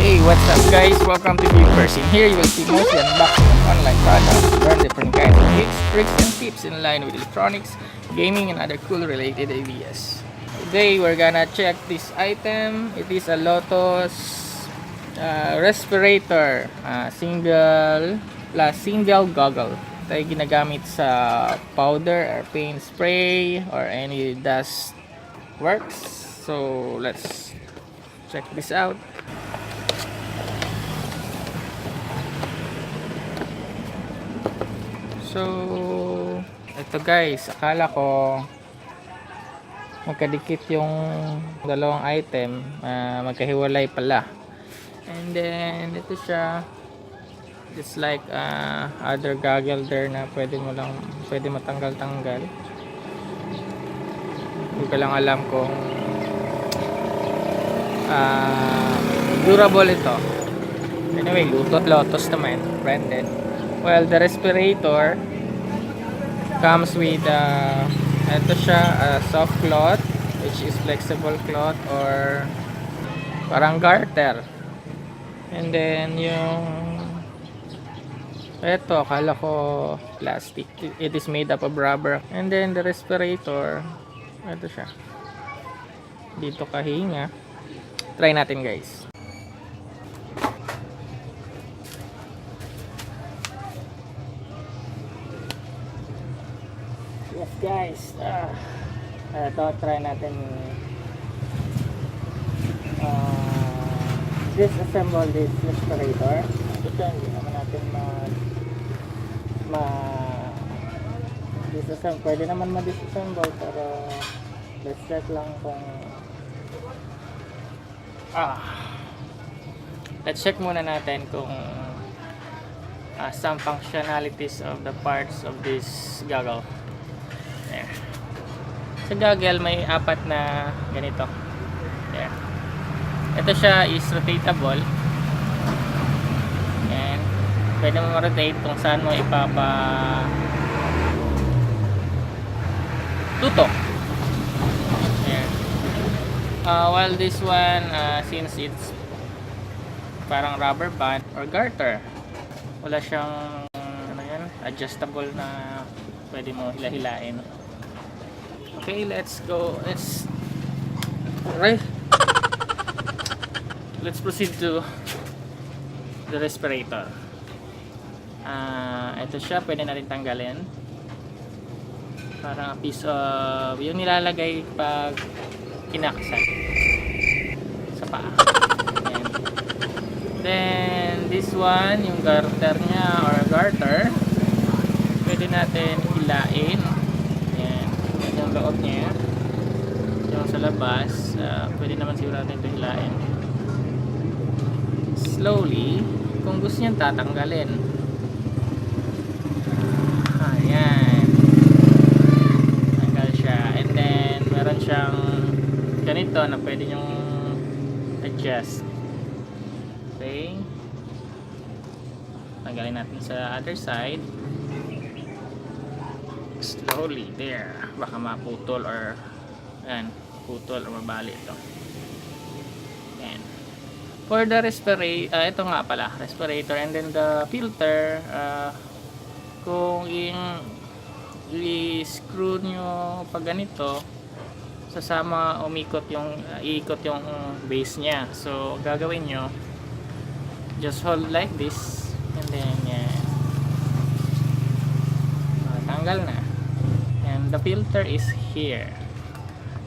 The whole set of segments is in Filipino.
Hey, what's up guys? Welcome to View Person. Here you will see mostly unboxing of online products, learn different kinds of tips, tricks, and tips in line with electronics, gaming, and other cool related ideas. Today we're gonna check this item. It is a Lotus Respirator, single goggle. Ito ay ginagamit sa powder or paint spray or any dust works. So let's check this out. So, ito guys, akala ko magkadikit yung dalawang item, magkahiwalay pala. And then, ito siya, it's like other goggle there na pwede matanggal-tanggal. Hindi ko lang alam kung durable ito. Anyway, Lotus naman, branded. Well, the respirator comes with ito siya, soft cloth, which is flexible cloth or parang garter. And then yung ito, akala ko plastic. It is made up of rubber. And then the respirator, ito siya. Dito kahinga. Try natin guys. Yes guys, ito try natin disassemble this respirator. Ito hindi naman natin disassemble. Pwede naman ma-disassemble pero let's check lang kung let's check muna natin kung some functionalities of the parts of this goggle. There. Sa goggle may apat na ganito. There. Ito siya is rotatable. And pwede mo ma-rotate kung saan mo tutok. There. While this one, since it's parang rubber band or garter, wala siyang adjustable na pwede mo hila-hilain. Okay, let's go. Let's proceed to the respirator. Ito siya, pwede natin tanggalin. Parang piece of yung nilalagay pag kinakasan sa paa. Ayan. Then this one, yung garter niya or garter, pwede natin hilain. Ayan. Yung loob niya. Yung sa labas, pwede naman siguro natin ito hilain. Slowly, kung gusto niyan tatanggalin. Ayan. Tanggal siya. And then, meron siyang ganito na pwede nyong adjust. Okay. Tanggalin natin sa other side. Slowly, there. Baka maputol or putol or mabali ito. Ayan. For the respirator, ito nga pala, respirator, and then the filter, kung i-screw nyo pag ganito, sasama iikot yung base nya. So gagawin nyo, just hold like this, and then tanggal na. And the filter is here.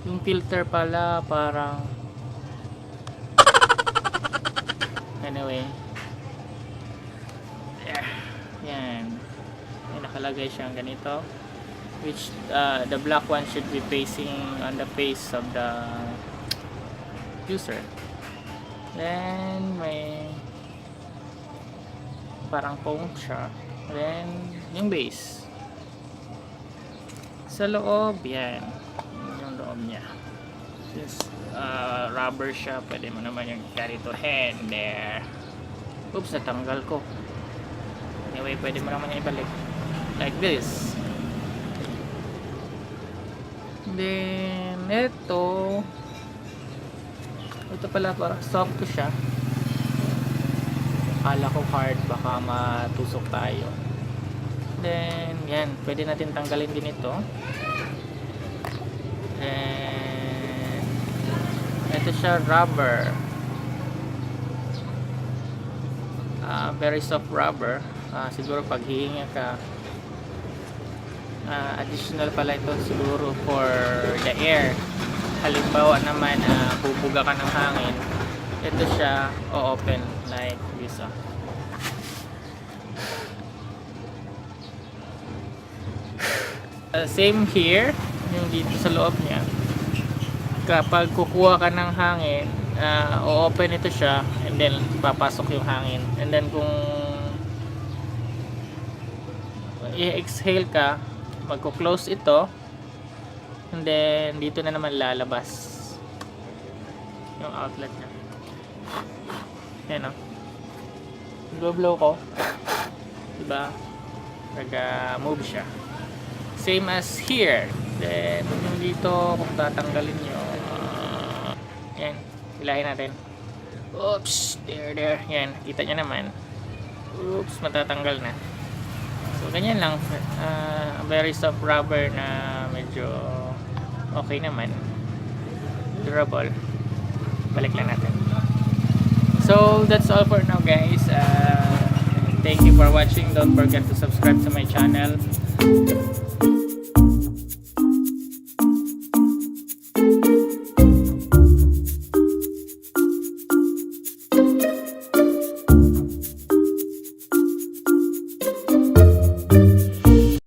Yung filter pala parang anyway, there. Yan. May nakalagay siyang ganito, which the black one should be facing on the face of the user. Then may parang foam siya. Then yung base sa loob, yan yung loob niya. Since rubber siya, pwede mo naman yung carry to hand. There. Oops, natanggal ko. Anyway, pwede mo naman yung ibalik like this. Then ito pala, parang soft to siya. Akala ko hard, baka matusok tayo. Then yan, pwede natin tanggalin din ito. And ito siya, rubber. Very soft rubber. Siguro pag hihinga ka, additional pala ito siguro for the air. Halimbawa naman bubuga ka ng hangin, ito siya o-open like this. Same here, yung dito sa loob niya. Kapag kukuha ka ng hangin, o-open ito siya, and then papasok yung hangin, and then kung i-exhale ka, magko-close ito, and then dito na naman lalabas yung outlet niya. Yan o, blow ko, diba, nag-move siya, same as here. Then yung dito, kung tatanggalin nyo, yan, hilahin natin. Oops, there, yan, kita nyo naman. Oops, matatanggal na. So ganyan lang, very soft rubber na medyo okay naman, durable. Balik lang natin. So that's all for now, guys. Thank you for watching. Don't forget to subscribe to my channel.